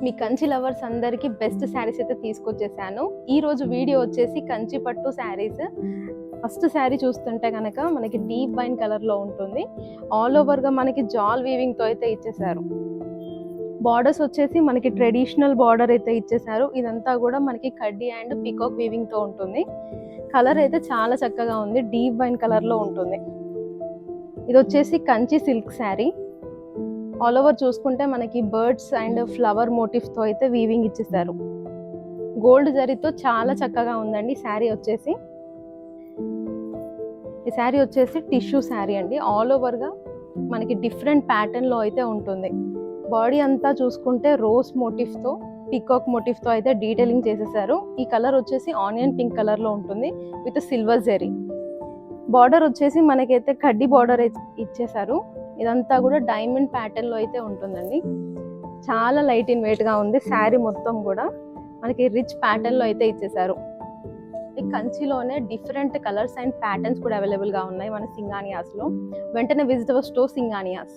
మీ Kanchi lovers అందరికీ best saris అయితే తీసుకొచ్చేసాను. ఈ రోజు వీడియో వచ్చేసి కంచి పట్టు శారీస్. ఫస్ట్ శారీ చూస్తుంటే కనుక మనకి డీప్ వైన్ కలర్లో ఉంటుంది. ఆల్ ఓవర్గా మనకి జాల్ వీవింగ్తో అయితే ఇచ్చేసారు. బార్డర్స్ వచ్చేసి మనకి ట్రెడిషనల్ బార్డర్ అయితే ఇచ్చేసారు. ఇదంతా కూడా మనకి కడ్డీ అండ్ పీకాక్ వీవింగ్తో ఉంటుంది. కలర్ అయితే చాలా చక్కగా ఉంది, డీప్ వైన్ కలర్లో ఉంటుంది. ఇది వచ్చేసి Kanchi silk sari. All over చూసుకుంటే మనకి బర్డ్స్ అండ్ ఫ్లవర్ మోటివ్స్తో అయితే వీవింగ్ ఇచ్చేసారు. గోల్డ్ జరీతో చాలా చక్కగా ఉందండి శారీ వచ్చేసి. ఈ శారీ వచ్చేసి టిష్యూ శారీ అండి. ఆల్ ఓవర్గా మనకి డిఫరెంట్ ప్యాటర్న్లో అయితే ఉంటుంది. బాడీ అంతా చూసుకుంటే రోజ్ మోటివ్తో పీకాక్ మోటివ్తో అయితే డీటెయిలింగ్ చేసేసారు. ఈ కలర్ వచ్చేసి ఆనియన్ పింక్ కలర్లో ఉంటుంది విత్ సిల్వర్ జరీ. బార్డర్ వచ్చేసి మనకైతే కడ్డీ బార్డర్ ఇచ్చేసారు. ఇదంతా కూడా డైమండ్ ప్యాటర్న్లో అయితే ఉంటుందండి. చాలా లైట్ ఇన్ వెయిట్గా ఉంది శారీ మొత్తం కూడా. మనకి రిచ్ ప్యాటర్న్లో అయితే ఇచ్చేసారు. ఈ కంచిలోనే డిఫరెంట్ కలర్స్ అండ్ ప్యాటర్న్స్ కూడా అవైలబుల్గా ఉన్నాయి మన సింగానియాస్లో. వెంటనే విజిట్ అవర్ స్టోర్ సింగానియాస్.